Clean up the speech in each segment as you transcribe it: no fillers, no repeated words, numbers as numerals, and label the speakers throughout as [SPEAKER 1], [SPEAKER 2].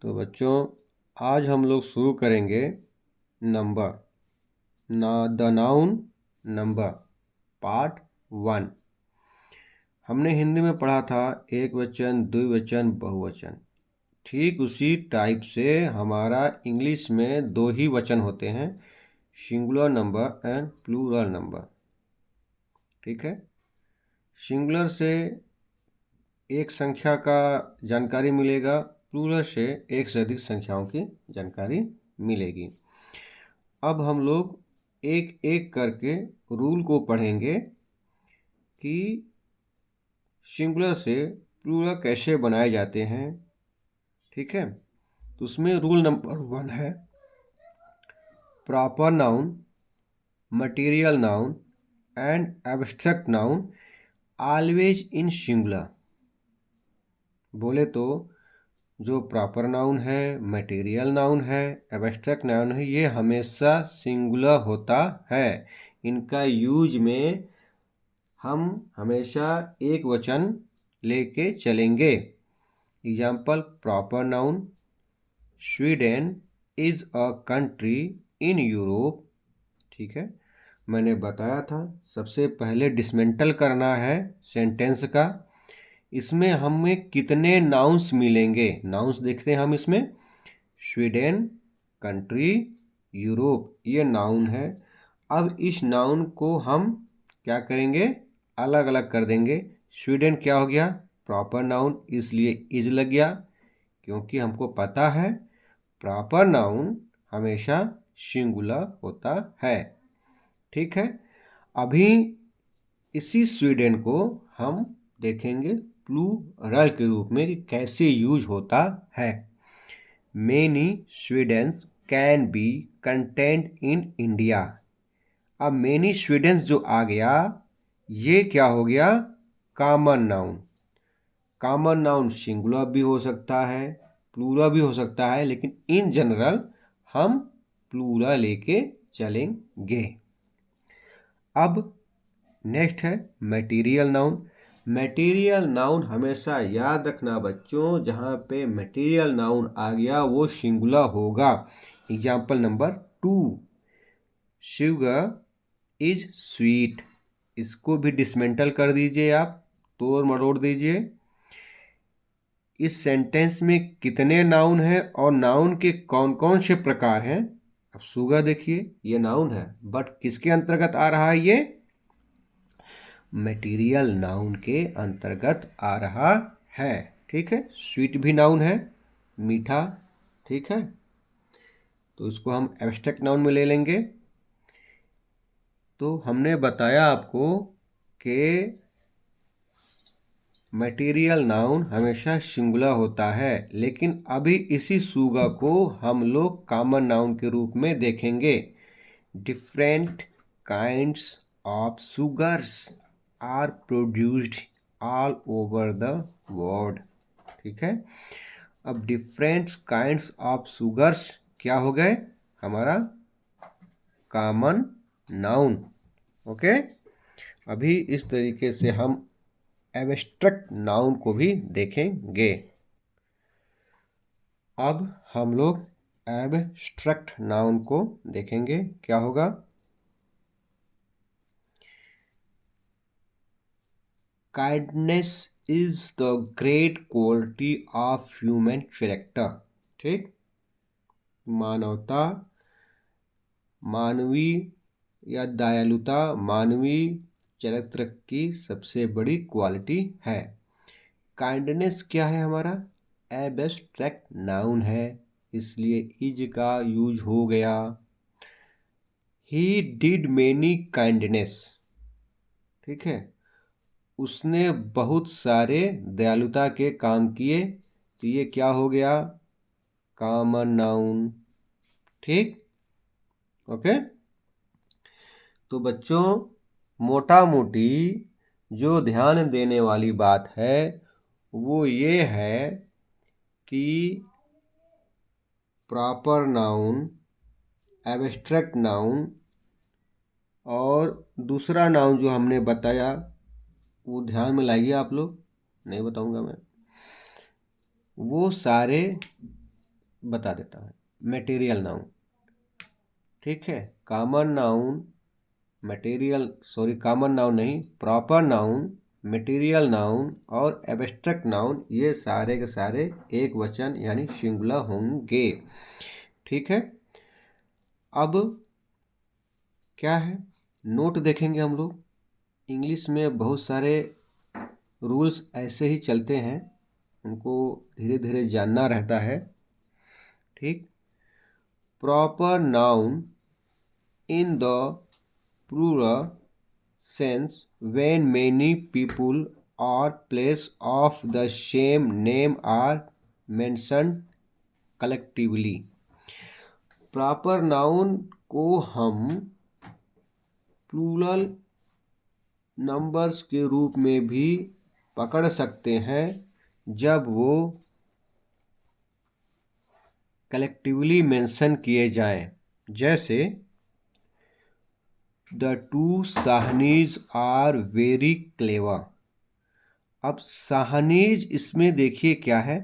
[SPEAKER 1] तो बच्चों आज हम लोग शुरू करेंगे number the noun number part 1। हमने हिंदी में पढ़ा था एक वचन, द्विवचन, बहुवचन। ठीक उसी टाइप से हमारा इंग्लिश में दो ही वचन होते हैं, singular number and plural number. ठीक है, सिंगुलर से एक संख्या का जानकारी मिलेगा, प्लूरल से एक से अधिक संख्याओं की जानकारी मिलेगी। अब हम लोग एक एक करके रूल को पढ़ेंगे कि सिंगुलर से प्लूरल कैसे बनाए जाते हैं। ठीक है, तो उसमें रूल नंबर 1 है proper noun, material noun and abstract noun always in singular. बोले तो जो प्रॉपर नाउन है, मटेरियल नाउन है, एब्स्ट्रैक्ट नाउन है, ये हमेशा सिंगुलर होता है। इनका यूज में हम हमेशा एक वचन लेके चलेंगे। Example proper noun, Sweden is a country in Europe. ठीक है, मैंने बताया था सबसे पहले डिसमेंटल करना है सेंटेंस का। इसमें हमें कितने नाउन्स मिलेंगे, नाउन्स देखते हैं हम इसमें। स्वीडन, कंट्री, यूरोप, ये नाउन है। अब इस नाउन को हम क्या करेंगे, अलग अलग कर देंगे। स्वीडन क्या हो गया, प्रॉपर नाउन, इसलिए इज लग गया, क्योंकि हमको पता है प्रॉपर नाउन हमेशा सिंगुलर होता है। ठीक है, अभी इसी स्वीडन को हम देखेंगे प्लूरल के रूप में कि कैसे यूज होता है। Many Swedens can be content in India. अब मेनी स्वीडेंस जो आ गया, ये क्या हो गया, common noun. Common noun singular भी हो सकता है, प्लूरल भी हो सकता है, लेकिन इन जनरल हम प्लूरल लेके चलेंगे। अब नेक्स्ट है मटेरियल नाउन। मटेरियल नाउन हमेशा याद रखना बच्चों, जहाँ पे मटेरियल नाउन आ गया वो सिंगुलर होगा। Example number 2, sugar is sweet. इसको भी डिसमेंटल कर दीजिए, आप तोड़ मरोड़ दीजिए। इस सेंटेंस में कितने नाउन हैं और नाउन के कौन कौन से प्रकार हैं। अब शुगर देखिए, ये नाउन है, बट किसके अंतर्गत आ रहा है, ये मटेरियल नाउन के अंतर्गत आ रहा है। ठीक है, स्वीट भी नाउन है, मीठा। ठीक है, तो इसको हम एब्स्ट्रैक्ट नाउन में ले लेंगे। तो हमने बताया आपको कि मटेरियल नाउन हमेशा सिंगुलर होता है, लेकिन अभी इसी शुगर को हम लोग कॉमन नाउन के रूप में देखेंगे। Different kinds of sugars are produced all over the world. ठीक है, अब डिफरेंट काइंड्स ऑफ शुगर्स क्या हो गए, हमारा कॉमन नाउन। ओके, अभी इस तरीके से हम एब्स्ट्रैक्ट नाउन को भी देखेंगे। अब हम लोग एब्स्ट्रैक्ट नाउन को देखेंगे, क्या होगा। Kindness is the great quality of human character. ठीक, मानवता, मानवीय या दयालुता मानवीय चरित्र की सबसे बड़ी क्वालिटी है। काइंडनेस क्या है, हमारा एब्स्ट्रैक्ट नाउन है, इसलिए इज का यूज हो गया। He did many kindness. ठीक है, उसने बहुत सारे दयालुता के काम किए, तो ये क्या हो गया, कॉमन नाउन। ठीक, ओके। तो बच्चों मोटा मोटी जो ध्यान देने वाली बात है वो ये है कि प्रॉपर नाउन, एब्स्ट्रैक्ट नाउन और दूसरा नाउन जो हमने बताया वो ध्यान में लाइए आप लोग, नहीं बताऊंगा मैं। वो सारे बता देता हूँ। मटेरियल नाउन, ठीक है। Common noun, material, sorry common noun नहीं, प्रॉपर नाउन, मटेरियल नाउन और एब्स्ट्रैक्ट नाउन, ये सारे के सारे एक वचन यानी सिंगुलर होंगे, ठीक है। अब क्या है, नोट देखेंगे हम लोग। इंग्लिश में बहुत सारे रूल्स ऐसे ही चलते हैं, उनको धीरे धीरे जानना रहता है, ठीक। Proper noun in the plural sense when many people or place of the same name are mentioned collectively। Proper noun को हम प्लूरल नंबर्स के रूप में भी पकड़ सकते हैं जब वो कलेक्टिवली मेंशन किए जाएं। जैसे the two Sahnis are very clever. अब साहनीज इसमें देखिए क्या है,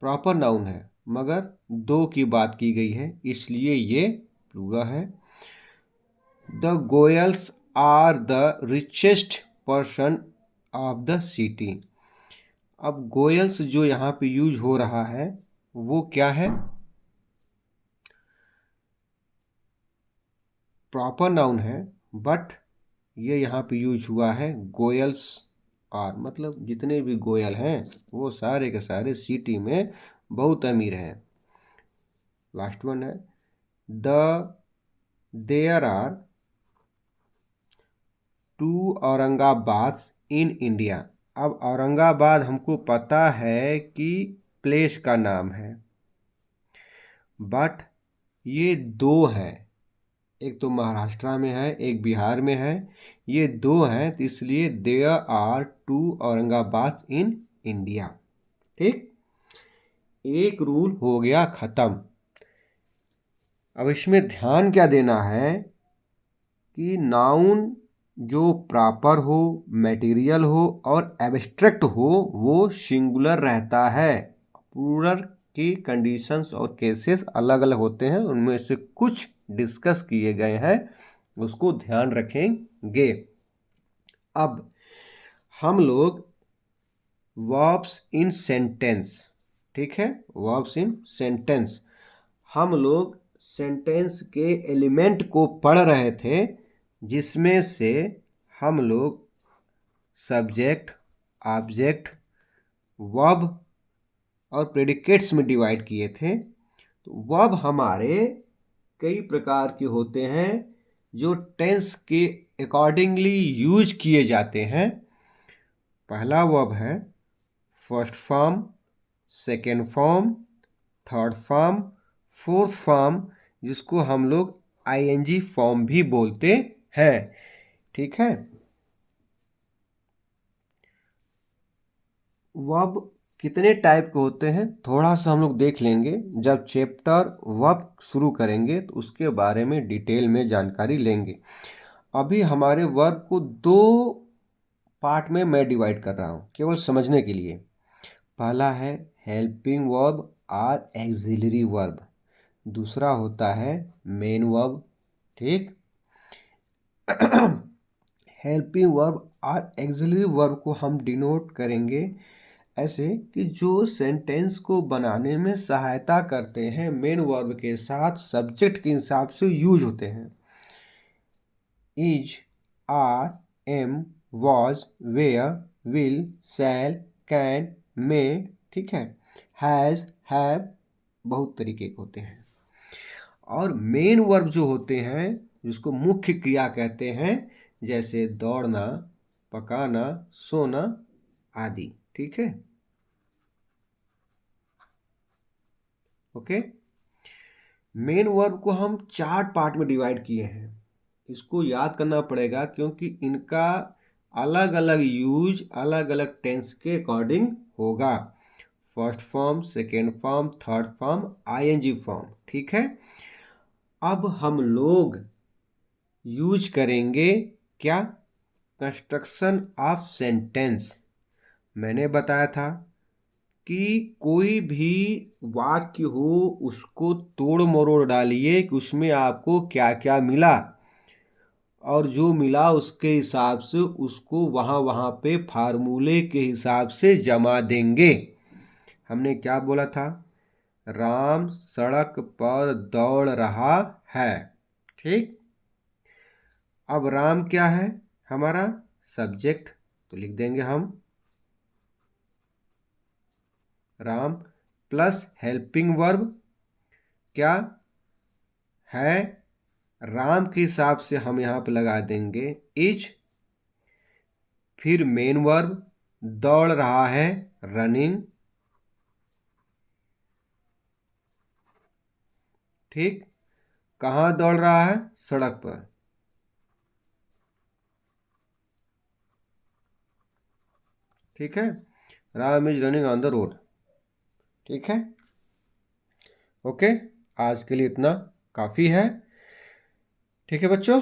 [SPEAKER 1] प्रॉपर नाउन है मगर दो की बात की गई है इसलिए ये प्लूरल है। The Goyals are the richest person of the city. अब गोयल्स जो यहाँ पे यूज हो रहा है वो क्या है, प्रॉपर नाउन है, बट ये यहाँ पे यूज हुआ है गोयल्स आर, मतलब जितने भी गोयल हैं वो सारे के सारे सिटी में बहुत अमीर हैं। लास्ट वन है the there are two Aurangabad in India. अब औरंगाबाद हमको पता है कि प्लेस का नाम है, बट ये दो हैं, एक तो महाराष्ट्र में है एक बिहार में है, ये दो हैं तो इसलिए there are two Aurangabad in India, ठीक। एक रूल हो गया खत्म। अब इसमें ध्यान क्या देना है कि नाउन जो प्रॉपर हो, मटेरियल हो और एब्स्ट्रैक्ट हो वो सिंगुलर रहता है। प्लूरल की कंडीशंस और केसेस अलग अलग होते हैं, उनमें से कुछ डिस्कस किए गए हैं, उसको ध्यान रखेंगे। अब हम लोग वर्ब्स इन सेंटेंस, ठीक है, वर्ब्स इन सेंटेंस, हम लोग सेंटेंस के एलिमेंट को पढ़ रहे थे जिसमें से हम लोग सब्जेक्ट, ऑब्जेक्ट, वर्ब और प्रेडिकेट्स में डिवाइड किए थे। तो वर्ब हमारे कई प्रकार के होते हैं जो टेंस के अकॉर्डिंगली यूज किए जाते हैं। पहला वर्ब है first form, second form, third form, fourth form, जिसको हम लोग आईएनजी फॉर्म भी बोलते हैं, ठीक है। वर्ब कितने टाइप के होते हैं थोड़ा सा हम लोग देख लेंगे, जब चैप्टर वर्ब शुरू करेंगे तो उसके बारे में डिटेल में जानकारी लेंगे। अभी हमारे वर्ब को दो पार्ट में मैं डिवाइड कर रहा हूँ केवल समझने के लिए। पहला है हेल्पिंग वर्ब और एक्सिलरी वर्ब, दूसरा होता है मेन वर्ब, ठीक। हेल्पिंग वर्ब और एक्सिलरी वर्ब को हम डिनोट करेंगे ऐसे कि जो सेंटेंस को बनाने में सहायता करते हैं, मेन वर्ब के साथ सब्जेक्ट के हिसाब से यूज होते हैं। Is, are, am, was, were, will, shall, can, may, ठीक है, हैज़, हैव, बहुत तरीके के होते हैं। और मेन वर्ब जो होते हैं जिसको मुख्य क्रिया कहते हैं, जैसे दौड़ना, पकाना, सोना आदि, ठीक है, ओके। मेन वर्ब को हम चार पार्ट में डिवाइड किए हैं, इसको याद करना पड़ेगा क्योंकि इनका अलग अलग यूज अलग अलग टेंस के अकॉर्डिंग होगा। First form, second form, third form, ING form, ठीक है। अब हम लोग यूज करेंगे क्या, कंस्ट्रक्शन ऑफ सेंटेंस। मैंने बताया था कि कोई भी वाक्य हो उसको तोड़ मरोड़ डालिए कि उसमें आपको क्या क्या मिला, और जो मिला उसके हिसाब से उसको वहाँ वहाँ पे फार्मूले के हिसाब से जमा देंगे। हमने क्या बोला था? राम सड़क पर दौड़ रहा है। ठीक। अब राम क्या है? हमारा सब्जेक्ट, तो लिख देंगे हम राम प्लस हेल्पिंग वर्ब क्या है? राम के हिसाब से हम यहाँ पे लगा देंगे इज, फिर मेन वर्ब दौड़ रहा है रनिंग। ठीक। कहाँ दौड़ रहा है? सड़क पर। ठीक है, Ram is running on the road. ठीक है, ओके, आज के लिए इतना काफ़ी है। ठीक है बच्चों।